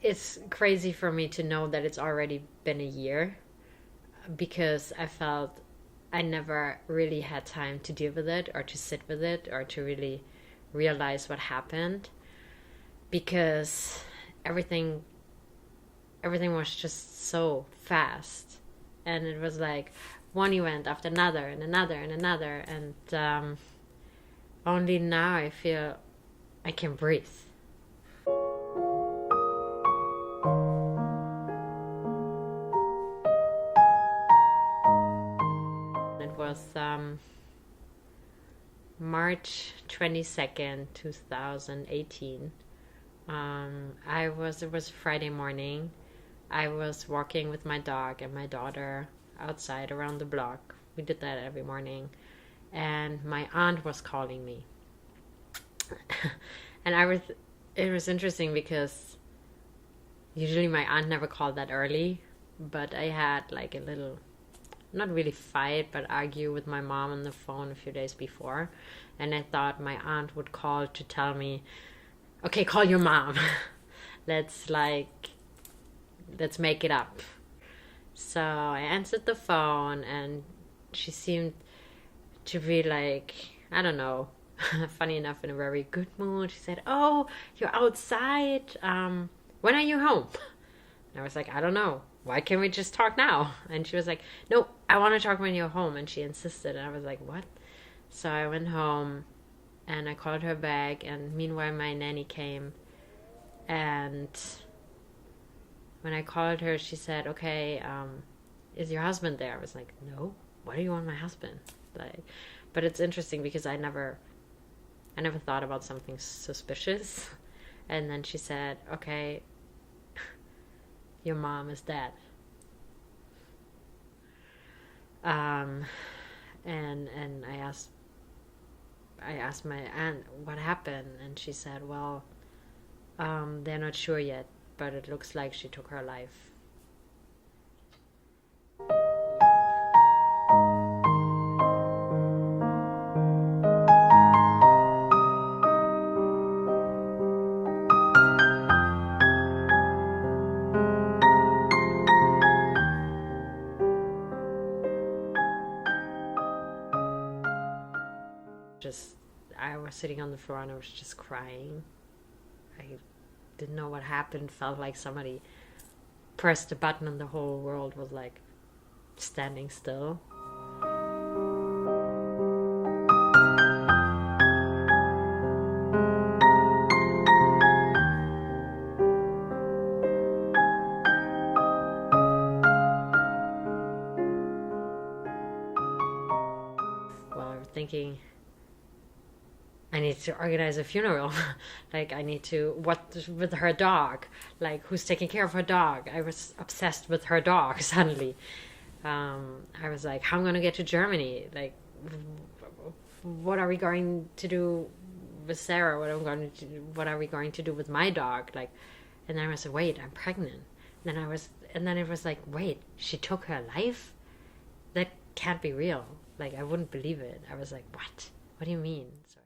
it's crazy for me to know that it's already been a year, because I felt I never really had time to deal with it or to sit with it or to really realize what happened, because everything everything was just so fast, and it was like one event after another and another and another, and only now I feel I can breathe. It was March 22nd, 2018. It was Friday morning. I was walking with my dog and my daughter outside around the block. We did that every morning. And my aunt was calling me. And it was interesting because usually my aunt never called that early, but I had like a little, not really fight, but argue with my mom on the phone a few days before. And I thought my aunt would call to tell me, okay, call your mom. let's make it up. So I answered the phone, and she seemed to be like, I don't know, funny enough, in a very good mood. She said, oh, you're outside. When are you home? And I was like, I don't know. Why can't we just talk now? And she was like, no, I want to talk when you're home. And she insisted. And I was like, what? So I went home and I called her back. And meanwhile, my nanny came. And when I called her, she said, okay, is your husband there? I was like, no, why do you want my husband? Like, but it's interesting because I never thought about something suspicious. And then she said, okay, your mom is dead. And I asked my aunt what happened, and she said, well, they're not sure yet, but it looks like she took her life. I was sitting on the floor and I was just crying. I didn't know what happened. Felt like somebody pressed a button and the whole world was like standing still. Well, I was thinking, I need to organize a funeral. Like, I need to, what with her dog? Like, who's taking care of her dog? I was obsessed with her dog suddenly. I was like, how am I going to get to Germany? Like, what are we going to do with Sarah? What are we going to do with my dog? Like, and then I was like, wait, I'm pregnant. And then it was like, wait, she took her life? That can't be real. Like, I wouldn't believe it. I was like, what? What do you mean? Sorry.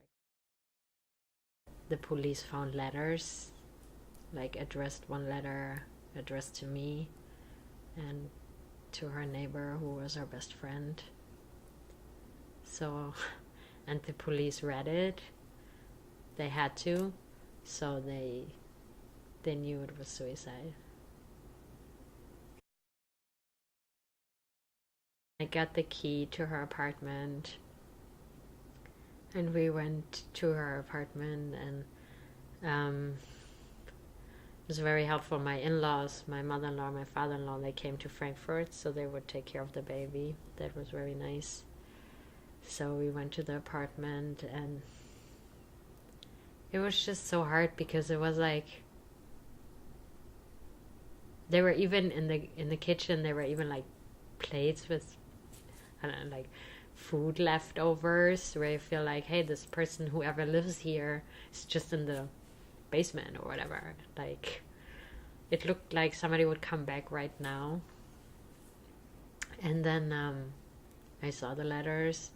The police found letters, like one letter addressed to me and to her neighbor who was her best friend. So, and the police read it. They had to, so they knew it was suicide. I got the key to her apartment, and we went to her apartment, and it was very helpful. My in-laws, my mother-in-law, my father-in-law, they came to Frankfurt, so they would take care of the baby. That was very nice. So we went to the apartment, and it was just so hard because it was like, they were even in the kitchen, there were even like plates with, I don't know, like food leftovers, where you feel like, hey, this person, whoever lives here, is just in the basement or whatever. Like, it looked like somebody would come back right now. And then I saw the letters,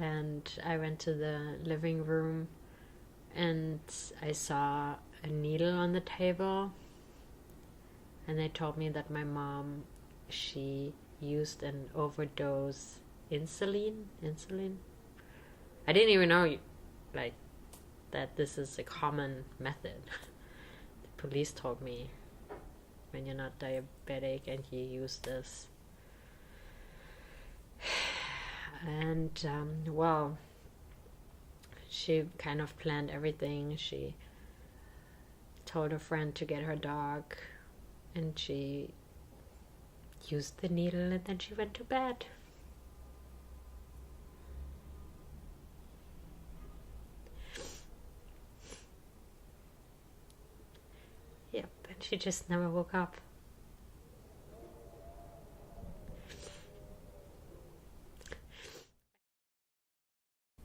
and I went to the living room, and I saw a needle on the table, and they told me that my mom, she used an overdose insulin. I didn't even know like that this is a common method. The police told me when you're not diabetic and you use this. And well, she kind of planned everything. She told a friend to get her dog, and she used the needle, and then she went to bed. Yep, and she just never woke up.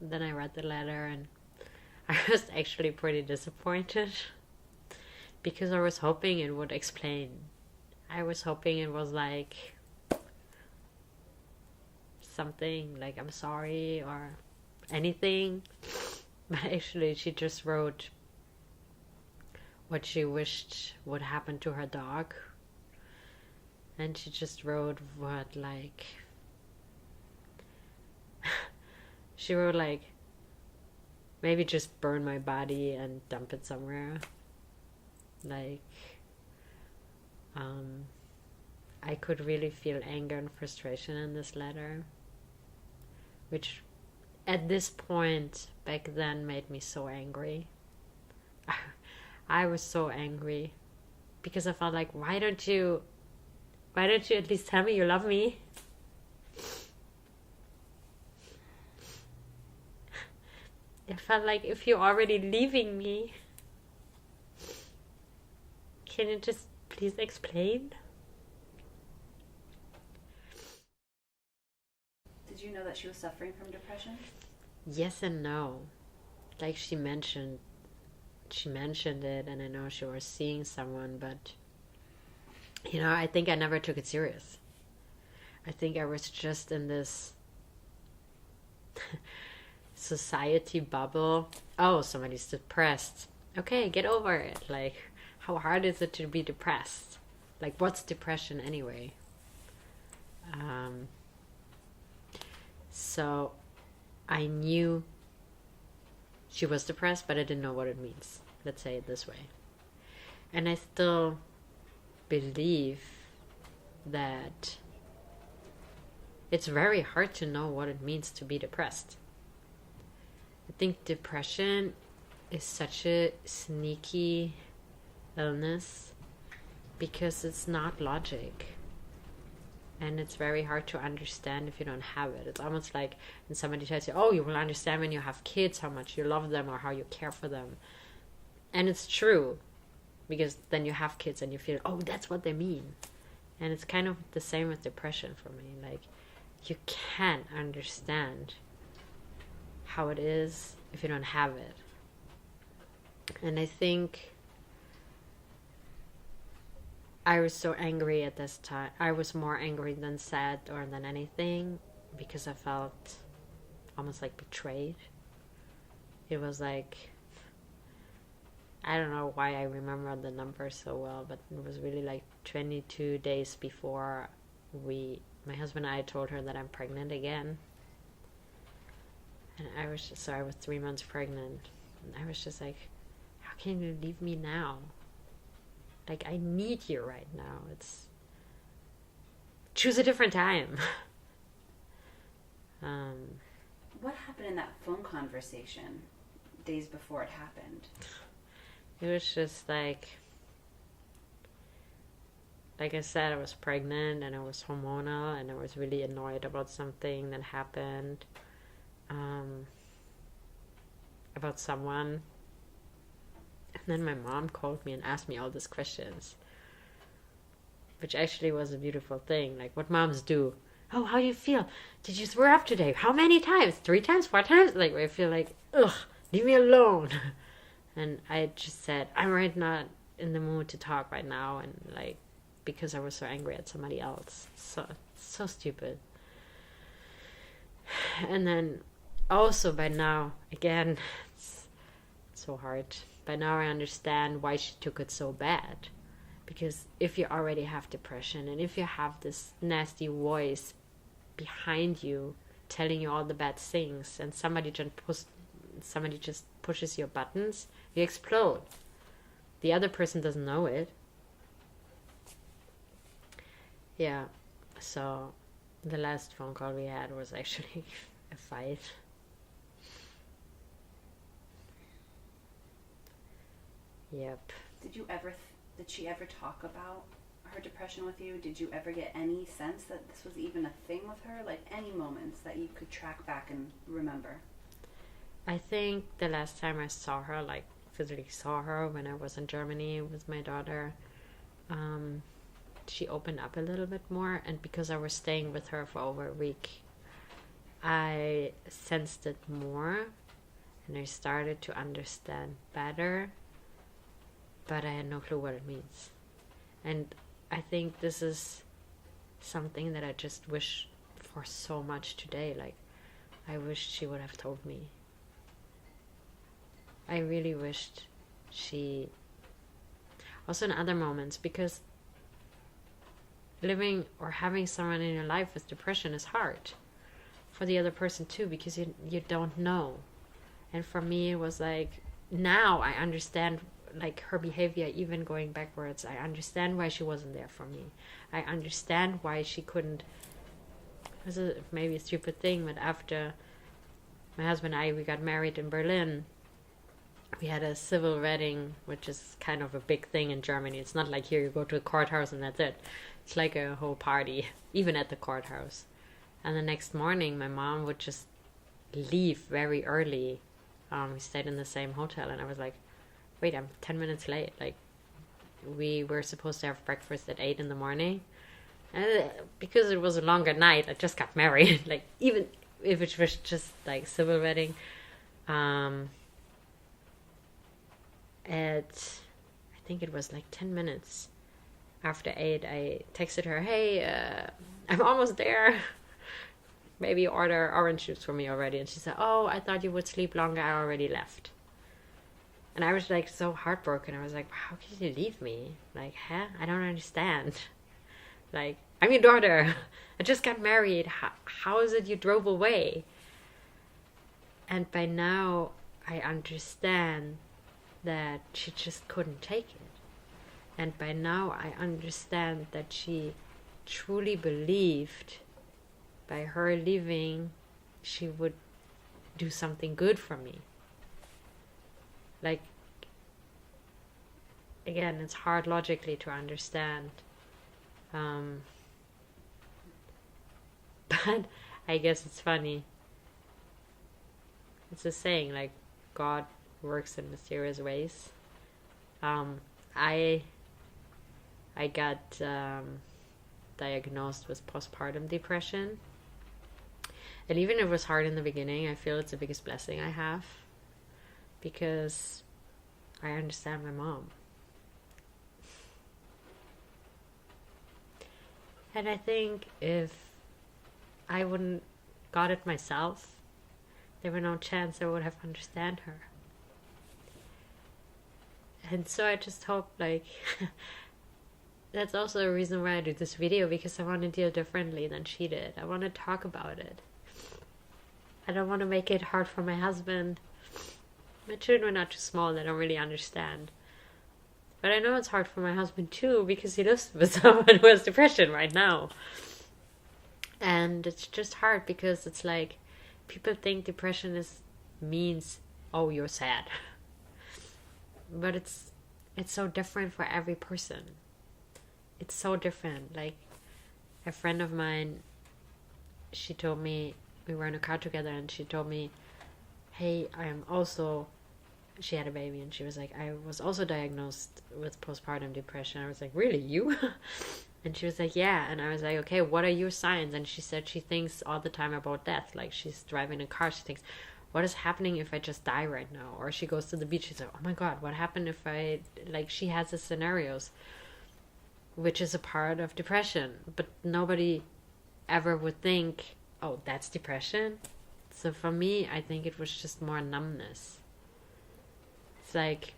Then I read the letter, and I was actually pretty disappointed because I was hoping it would explain. I was hoping it was like something like I'm sorry or anything, but actually she just wrote what she wished would happen to her dog, and she just wrote what like she wrote like, maybe just burn my body and dump it somewhere. Like, I could really feel anger and frustration in this letter, which at this point back then made me so angry. I was so angry because I felt like, why don't you at least tell me you love me? It felt like, if you're already leaving me, can you just please explain? Did you know that she was suffering from depression? Yes and no. Like she mentioned it, and I know she was seeing someone, but I think I never took it serious. I think I was just in this society bubble. Oh, somebody's depressed. Okay, get over it. Like, how hard is it to be depressed? Like, what's depression anyway? So I knew she was depressed, but I didn't know what it means. Let's say it this way. And I still believe that it's very hard to know what it means to be depressed. I think depression is such a sneaky illness because it's not logic, and it's very hard to understand if you don't have it. It's almost like when somebody tells you, oh, you will understand when you have kids how much you love them or how you care for them. And it's true, because then you have kids and you feel, oh, that's what they mean. And it's kind of the same with depression for me. Like, you can't understand how it is if you don't have it. And I think I was so angry at this time. I was more angry than sad or than anything, because I felt almost like betrayed. It was like, I don't know why I remember the number so well, but it was really like 22 days before my husband and I told her that I'm pregnant again. And I was 3 months pregnant. And I was just like, how can you leave me now? Like, I need you right now. Choose a different time. What happened in that phone conversation days before it happened? It was just like I said, I was pregnant and I was hormonal and I was really annoyed about something that happened, about someone. And then my mom called me and asked me all these questions, which actually was a beautiful thing. Like what moms do. Oh, how you feel? Did you throw up today? How many times? 3 times? 4 times? Like, I feel like, ugh, leave me alone. And I just said, I'm right not in the mood to talk right now. And like, because I was so angry at somebody else. So stupid. And then also by now, again, it's so hard. By now I understand why she took it so bad. Because if you already have depression and if you have this nasty voice behind you telling you all the bad things, and somebody just pushes your buttons, you explode. The other person doesn't know it. Yeah, so the last phone call we had was actually a fight. Yep. Did she ever talk about her depression with you? Did you ever get any sense that this was even a thing with her? Like any moments that you could track back and remember? I think the last time I saw her, like physically saw her, when I was in Germany with my daughter, she opened up a little bit more, and because I was staying with her for over a week, I sensed it more and I started to understand better, but I had no clue what it means. And I think this is something that I just wish for so much today. Like, I wished she would have told me. I really wished she... Also in other moments, because living or having someone in your life with depression is hard. For the other person too, because you don't know. And for me it was like, now I understand like her behavior, even going backwards. I understand why she wasn't there for me. I understand why she couldn't. This is maybe a stupid thing, but after my husband and I, we got married in Berlin, we had a civil wedding, which is kind of a big thing in Germany. It's not like here you go to a courthouse and that's it. It's like a whole party, even at the courthouse. And the next morning, my mom would just leave very early. We stayed in the same hotel, and I was like, wait, I'm 10 minutes late. Like, we were supposed to have breakfast at 8 in the morning. And because it was a longer night, I just got married. Like, even if it was just like civil wedding, I think it was like 10 minutes after 8, I texted her, hey, I'm almost there. Maybe order orange juice for me already. And she said, oh, I thought you would sleep longer. I already left. And I was like so heartbroken. I was like, how can you leave me? Like, huh? I don't understand. Like, I'm your daughter. I just got married. How is it you drove away? And by now, I understand that she just couldn't take it. And by now, I understand that she truly believed by her leaving, she would do something good for me. Like, again, it's hard logically to understand. But I guess it's funny. It's a saying, like, God works in mysterious ways. I got diagnosed with postpartum depression. And even if it was hard in the beginning, I feel it's the biggest blessing I have. Because I understand my mom. And I think if I wouldn't got it myself, there were no chance I would have understand her. And so I just hope, like, that's also a reason why I do this video, because I want to deal differently than she did. I want to talk about it. I don't want to make it hard for my husband. My children are not too small, they don't really understand. But I know it's hard for my husband too, because he lives with someone who has depression right now. And it's just hard because it's like, people think depression means, oh, you're sad. But it's so different for every person. It's so different. Like, a friend of mine, she told me, we were in a car together, and she told me, hey, she had a baby, and she was like, I was also diagnosed with postpartum depression. I was like, really, you? And she was like, yeah. And I was like, okay, what are your signs? And she said she thinks all the time about death. Like, she's driving a car, she thinks, what is happening if I just die right now? Or she goes to the beach, she's like, oh my God, what happened if she has the scenarios, which is a part of depression. But nobody ever would think, oh, that's depression? So for me, I think it was just more numbness. it's like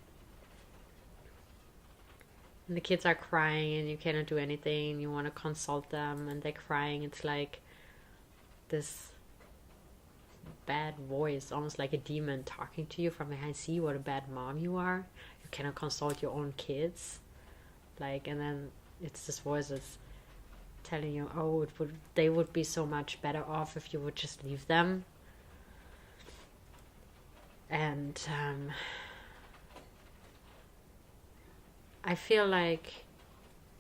the kids are crying and you cannot do anything. You want to consult them and they're crying. It's like this bad voice, almost like a demon talking to you from behind. See what a bad mom you are. You cannot consult your own kids. Like, and then it's this voice that's telling you, oh, they would be so much better off if you would just leave them. And I feel like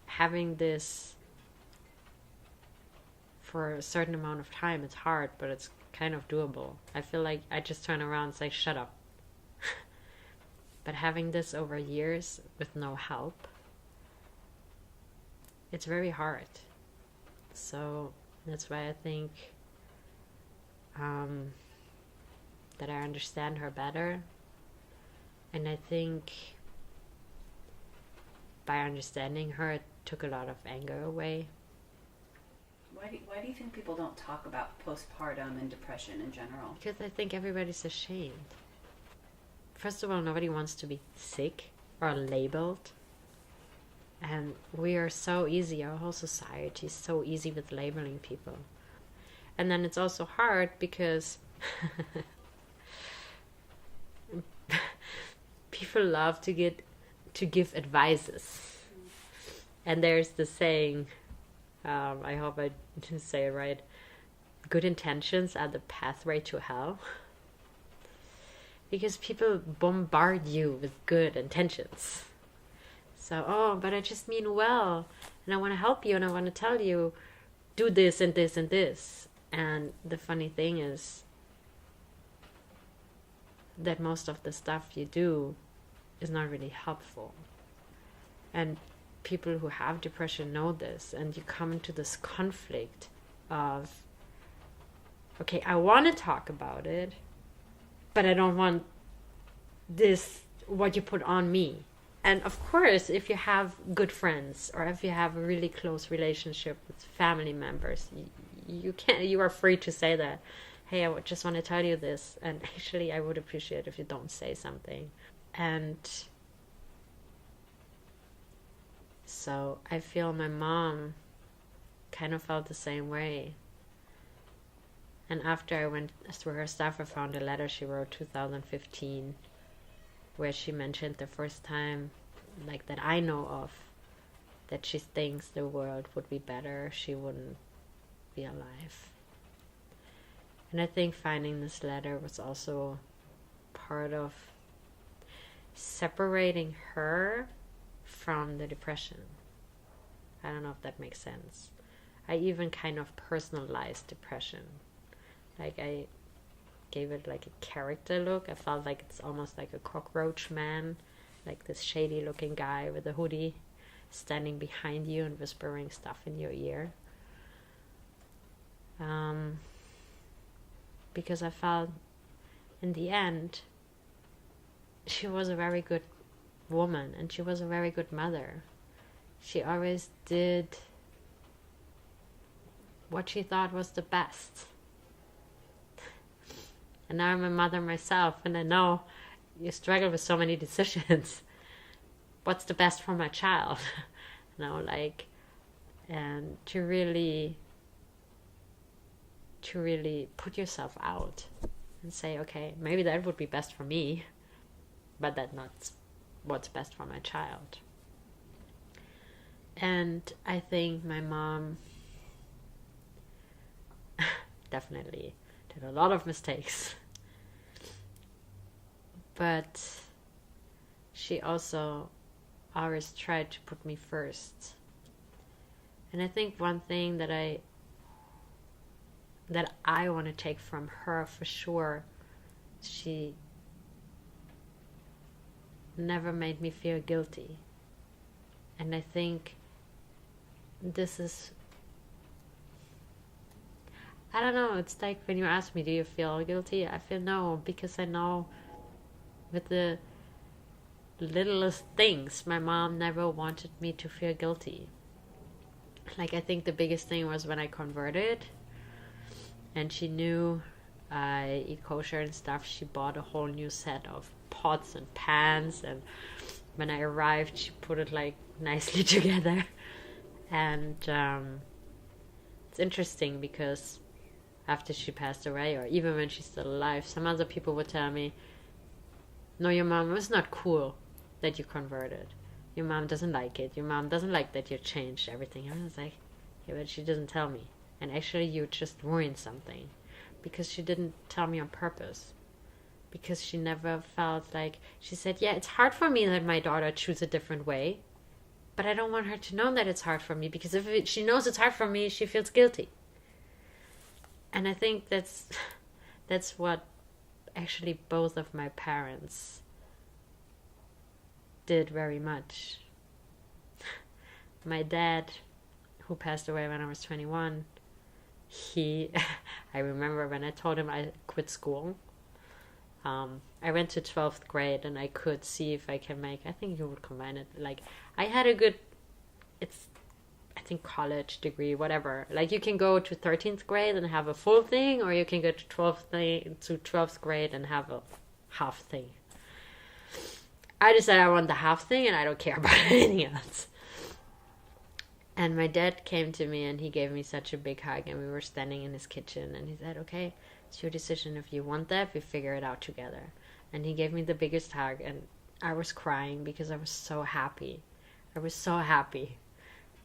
having this for a certain amount of time, it's hard, but it's kind of doable. I feel like I just turn around and say, shut up. But having this over years with no help, it's very hard. So that's why I think that I understand her better. And I think by understanding her, it took a lot of anger away. Why do you think people don't talk about postpartum and depression in general? Because I think everybody's ashamed. First of all, nobody wants to be sick or labeled. And we are so easy, our whole society is so easy with labeling people. And then it's also hard because people love to give advices. And there's the saying, I hope I didn't say it right, good intentions are the pathway to hell. Because people bombard you with good intentions. So, oh, but I just mean well, and I want to help you, and I want to tell you, do this and this and this. And the funny thing is that most of the stuff you do is not really helpful. And people who have depression know this, and you come into this conflict of, okay, I want to talk about it, but I don't want this, what you put on me. And of course, if you have good friends or if you have a really close relationship with family members, you are free to say that, hey, I just want to tell you this, and actually I would appreciate if you don't say something. And so I feel my mom kind of felt the same way. And after I went through her stuff, I found a letter she wrote 2015 where she mentioned the first time, like that I know of, that she thinks the world would be better if she wouldn't be alive. And I think finding this letter was also part of separating her from the depression. I don't know if that makes sense. I even kind of personalized depression. Like I gave it like a character look. I felt like it's almost like a cockroach man, like this shady looking guy with a hoodie standing behind you and whispering stuff in your ear. Because I felt in the end she was a very good woman and she was a very good mother. She always did what she thought was the best. And now I'm a mother myself, and I know you struggle with so many decisions. What's the best for my child? And to really put yourself out and say, okay, maybe that would be best for me, but that's not what's best for my child. And I think my mom definitely did a lot of mistakes. But she also always tried to put me first. And I think one thing that I want to take from her for sure, she never made me feel guilty. And I think this is, I don't know, it's like when you ask me, do you feel guilty? I feel no, because I know with the littlest things, my mom never wanted me to feel guilty. Like I think the biggest thing was when I converted and she knew I eat kosher and stuff, she bought a whole new set of pots and pans, and when I arrived she put it like nicely together. And it's interesting because after she passed away, or even when she's still alive, some other people would tell me, no, your mom was not cool that you converted. Your mom doesn't like it. Your mom doesn't like that you changed everything. I was like, yeah, but she doesn't tell me. And actually you just ruined something, because she didn't tell me on purpose. Because she never felt like, she said, yeah, it's hard for me that my daughter choose a different way, but I don't want her to know that it's hard for me, because if she knows it's hard for me, she feels guilty. And I think that's what actually both of my parents did very much. My dad, who passed away when I was 21, I remember when I told him I quit school, I went to 12th grade and I could see if I can make, I think you would combine it, like, I had a good, I think college degree, whatever. Like, you can go to 13th grade and have a full thing, or you can go to 12th grade and have a half thing. I decided I want the half thing and I don't care about anything else. And my dad came to me and he gave me such a big hug, and we were standing in his kitchen and he said, okay, it's your decision. If you want that, we figure it out together. And he gave me the biggest hug, and I was crying because I was so happy. I was so happy.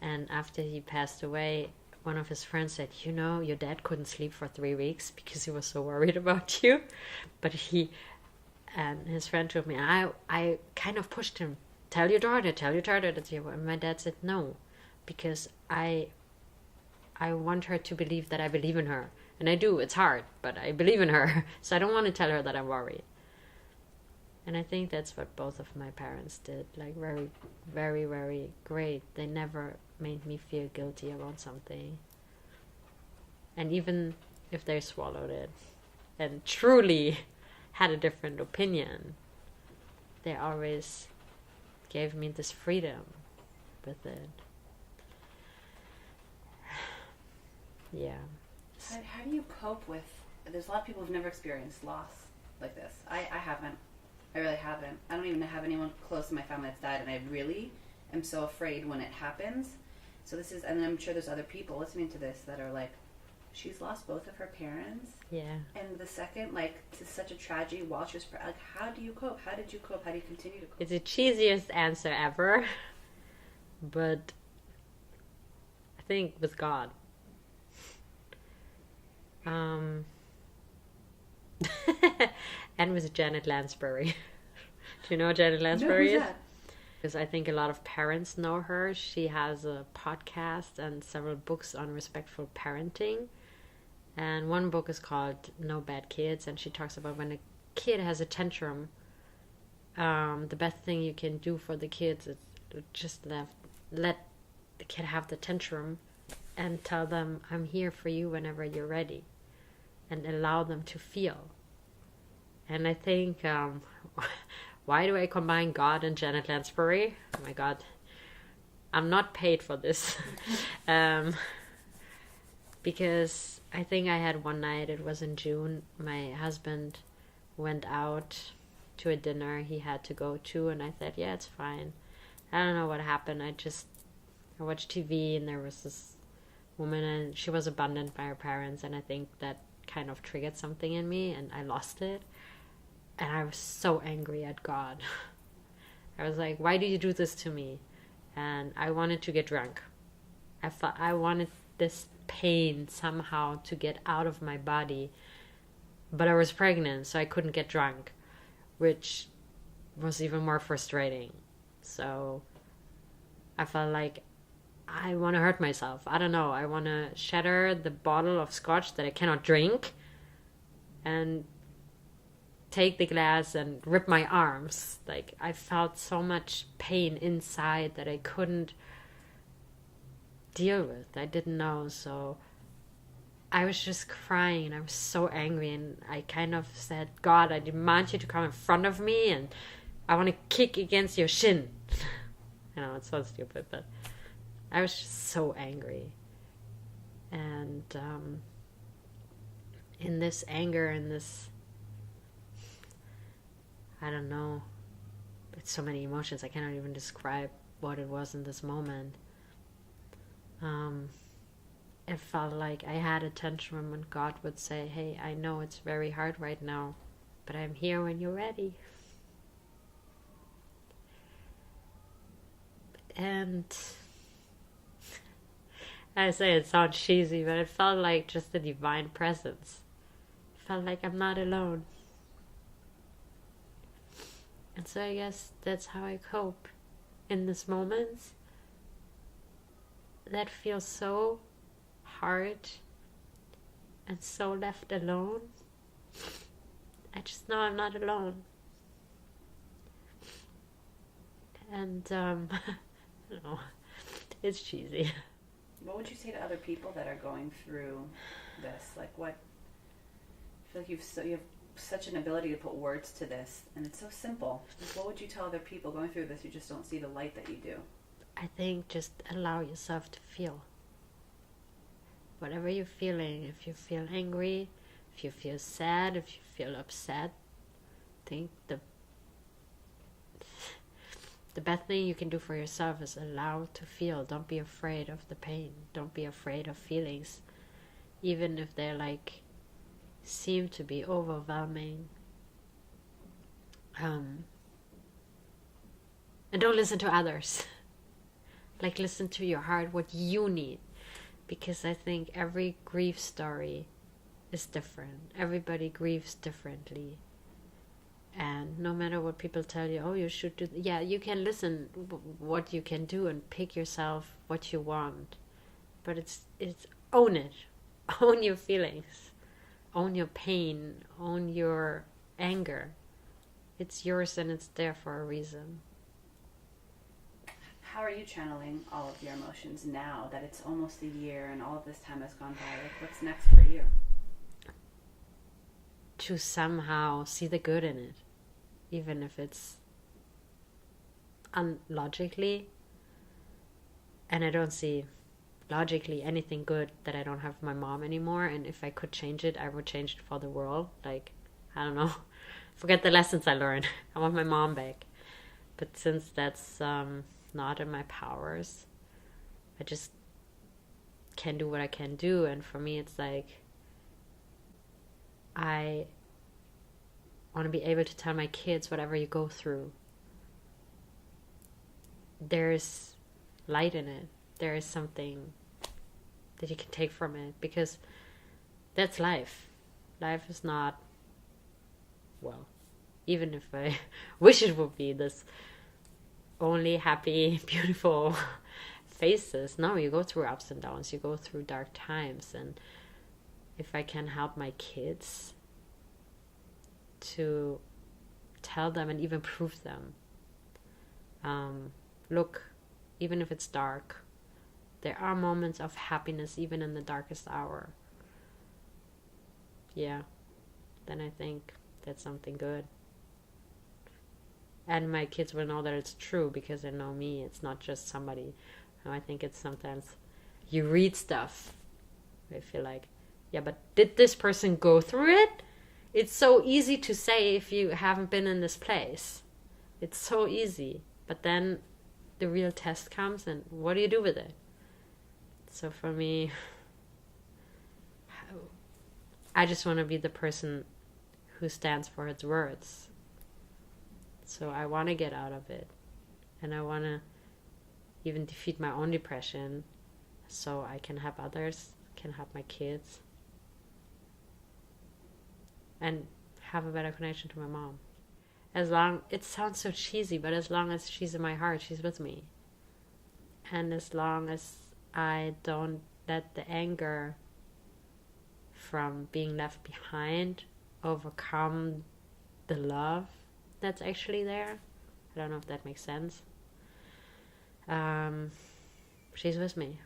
And after he passed away, one of his friends said, you know, your dad couldn't sleep for 3 weeks because he was so worried about you. But and his friend told me, I kind of pushed him, tell your daughter that's your. And my dad said, no, because I want her to believe that I believe in her. And I do, it's hard, but I believe in her. So I don't want to tell her that I'm worried. And I think that's what both of my parents did, like very, very, very great. They never made me feel guilty about something. And even if they swallowed it and truly had a different opinion, they always gave me this freedom with it. Yeah. How do you cope with, there's a lot of people who've never experienced loss like this. I haven't. I really haven't. I don't even have anyone close in my family that's died, and I really am so afraid when it happens. So this is, and I'm sure there's other people listening to this that are like, she's lost both of her parents. Yeah. And the second, like, to such a tragedy while she was, like, how do you cope? How did you cope? How do you continue to cope? It's the cheesiest answer ever, but I think with God. And with Janet Lansbury. Do you know who Janet Lansbury is? Because I think a lot of parents know her. She has a podcast and several books on respectful parenting. And one book is called No Bad Kids, and she talks about when a kid has a tantrum, the best thing you can do for the kids is just let the kid have the tantrum and tell them, I'm here for you whenever you're ready, and allow them to feel. And I think, why do I combine God and Janet Lansbury? Oh my God, I'm not paid for this. Because I think I had one night, it was in June, my husband went out to a dinner he had to go to, and I said, yeah, it's fine. I don't know what happened. I watched TV, and there was this woman, and she was abandoned by her parents, and I think that kind of triggered something in me, and I lost it. And I was so angry at God. I was like, why do you do this to me? And I wanted to get drunk. I wanted this pain somehow to get out of my body. But I was pregnant, so I couldn't get drunk, which was even more frustrating. So I felt like I want to hurt myself. I don't know. I want to shatter the bottle of scotch that I cannot drink and take the glass and rip my arms. Like, I felt so much pain inside that I couldn't deal with. I didn't know. So I was just crying, and I was so angry, and I kind of said, God, I demand you to come in front of me, and I want to kick against your shin. I know, it's so stupid, but I was just so angry. And in this anger and this, I don't know. It's so many emotions. I cannot even describe what it was in this moment. It felt like I had a tantrum when God would say, hey, I know it's very hard right now, but I'm here when you're ready. And I say it sounds cheesy, but it felt like just a divine presence. It felt like I'm not alone. And so I guess that's how I cope in these moments that feel so hard and so left alone. I just know I'm not alone. And I don't know, it's cheesy. What would you say to other people that are going through this? Like, what? I feel like you have such an ability to put words to this, and it's so simple. Like, what would you tell other people going through this who just don't see the light that you do? I think just allow yourself to feel. Whatever you're feeling, if you feel angry, if you feel sad, if you feel upset, I think the best thing you can do for yourself is allow to feel. Don't be afraid of the pain. Don't be afraid of feelings. Even if they're like, seem to be overwhelming. And don't listen to others. Like, listen to your heart, what you need. Because I think every grief story is different. Everybody grieves differently. And no matter what people tell you, oh, you should do, yeah, you can listen what you can do and pick yourself what you want. But it's own it. Own your feelings. Own your pain. Own your anger. It's yours and it's there for a reason. How are you channeling all of your emotions now that it's almost a year and all of this time has gone by? Like, what's next for you? To somehow see the good in it. Even if it's unlogically. And I don't see logically anything good that I don't have my mom anymore. And if I could change it, I would change it for the world. Like, I don't know. Forget the lessons I learned. I want my mom back. But since that's not in my powers, I just can do what I can do. And for me, it's like, I want to be able to tell my kids, whatever you go through, there's light in it. There is something that you can take from it, because that's life. Life is not, well, even if I wish it would be this only happy, beautiful faces. No, you go through ups and downs. You go through dark times. And if I can help my kids to tell them and even prove them, look, even if it's dark, there are moments of happiness even in the darkest hour. Yeah, then I think that's something good. And my kids will know that it's true because they know me. It's not just somebody. I think it's sometimes you read stuff. I feel like, yeah, but did this person go through it? It's so easy to say if you haven't been in this place. It's so easy. But then the real test comes, and what do you do with it? So for me, I just want to be the person who stands for its words. So I want to get out of it. And I want to even defeat my own depression so I can help others, can help my kids, and have a better connection to my mom. As long, it sounds so cheesy, but as long as she's in my heart, she's with me. And as long as I don't let the anger from being left behind overcome the love that's actually there. I don't know if that makes sense. She's with me.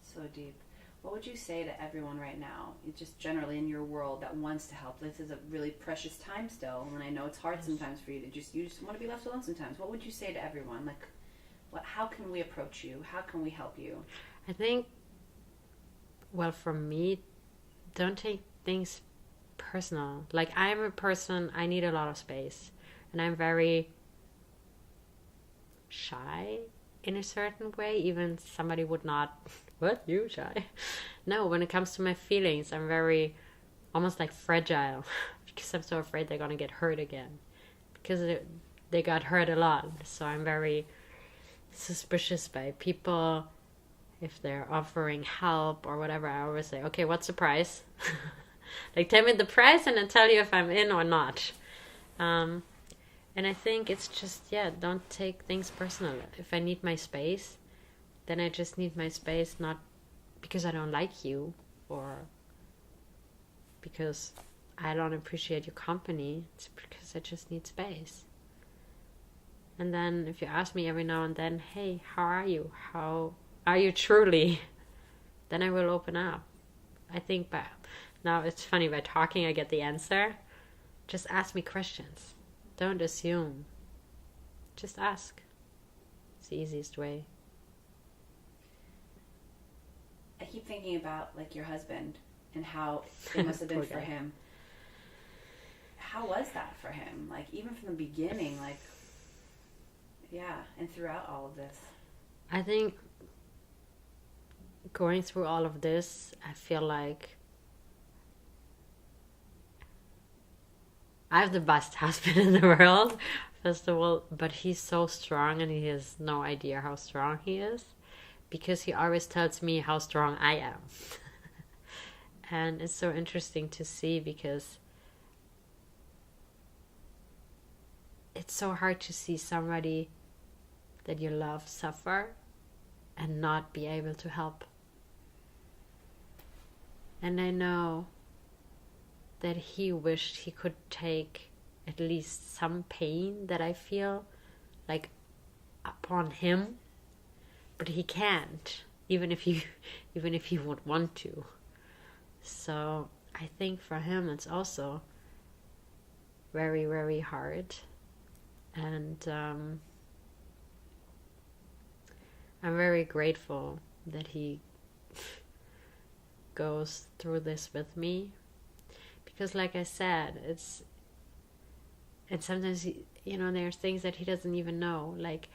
So deep. What would you say to everyone right now, just generally in your world, that wants to help? This is a really precious time still, and I know it's hard sometimes for you to you just want to be left alone sometimes. What would you say to everyone? Like, how can we approach you? How can we help you? I think, well, for me, don't take things personal. Like, I'm a person, I need a lot of space. And I'm very shy in a certain way. Even somebody would not, what, you shy? No, when it comes to my feelings, I'm very, almost like fragile. Because I'm so afraid they're going to get hurt again. Because they got hurt a lot. So I'm very suspicious by people. If they're offering help or whatever, I always say, okay, what's the price? Like, tell me the price and I'll tell you if I'm in or not. And I think it's just, don't take things personal. If I need my space, then I just need my space, not because I don't like you or because I don't appreciate your company. It's because I just need space. And then if you ask me every now and then, hey, how are you? How are you truly? Then I will open up. I think now it's funny, by talking I get the answer. Just ask me questions. Don't assume. Just ask. It's the easiest way. I keep thinking about like your husband and how it must have been for him. How was that for him? Like, even from the beginning, like, and throughout all of this. I think going through all of this, I feel like I have the best husband in the world, first of all, but he's so strong and he has no idea how strong he is, because he always tells me how strong I am. And it's so interesting to see, because it's so hard to see somebody that you love suffer and not be able to help. And I know that he wished he could take at least some pain that I feel like upon him, but he can't, even if he would want to. So I think for him it's also very, very hard. And I'm very grateful that he goes through this with me, because like I said, and sometimes there's things that he doesn't even know. Like,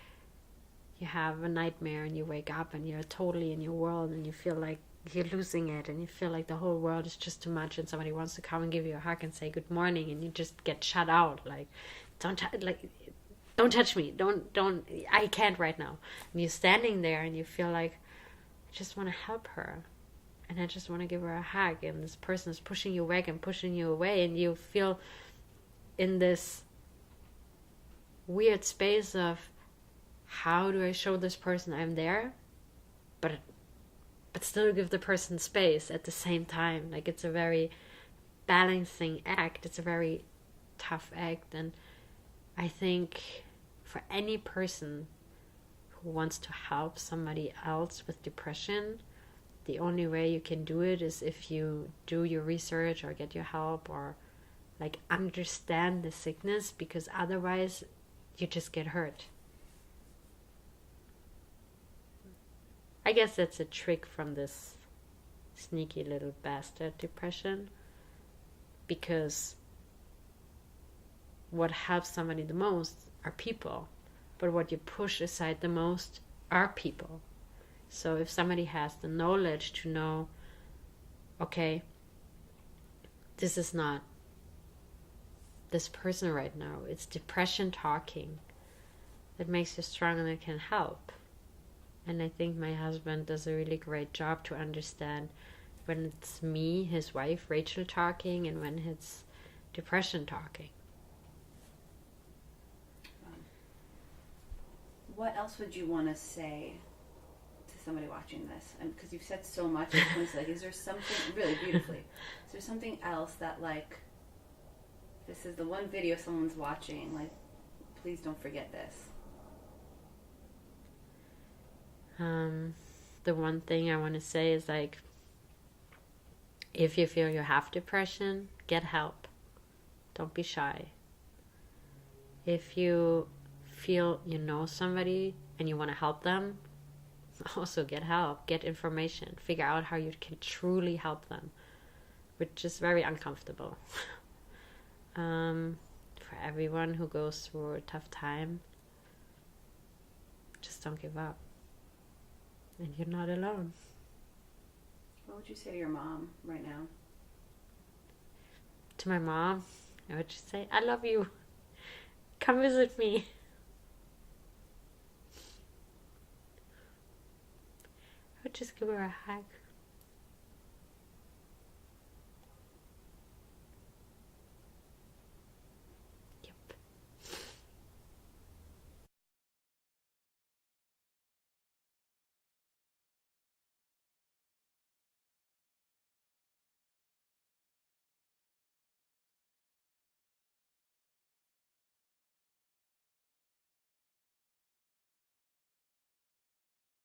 you have a nightmare and you wake up and you're totally in your world and you feel like you're losing it and you feel like the whole world is just too much, and somebody wants to come and give you a hug and say good morning, and you just get shut out. Like, don't touch me, don't, I can't right now. And you're standing there and you feel like, I just want to help her and I just want to give her a hug, and this person is pushing you back and pushing you away, and you feel in this weird space of, how do I show this person I'm there, but still give the person space at the same time? Like, it's a very balancing act. It's a very tough act. And I think for any person who wants to help somebody else with depression, the only way you can do it is if you do your research or get your help, or like understand the sickness, because otherwise you just get hurt. I guess that's a trick from this sneaky little bastard depression, because what helps somebody the most are people, but what you push aside the most are people. So if somebody has the knowledge to know, okay, this is not this person right now, it's depression talking, that makes you strong and it can help. And I think my husband does a really great job to understand when it's me, his wife, Rachel, talking, and when it's depression talking. What else would you want to say to somebody watching this? And because you've said so much, I just want to say, like, is there something, really beautifully, is there something else that, like, this is the one video someone's watching, like, please don't forget this? The one thing I want to say is, like, if you feel you have depression, get help. Don't be shy. If you feel you know somebody and you want to help them, also get help. Get information. Figure out how you can truly help them. which is very uncomfortable. For everyone who goes through a tough time, just don't give up. And you're not alone. What would you say to your mom right now? To my mom, I would just say, I love you. Come visit me. I would just give her a hug.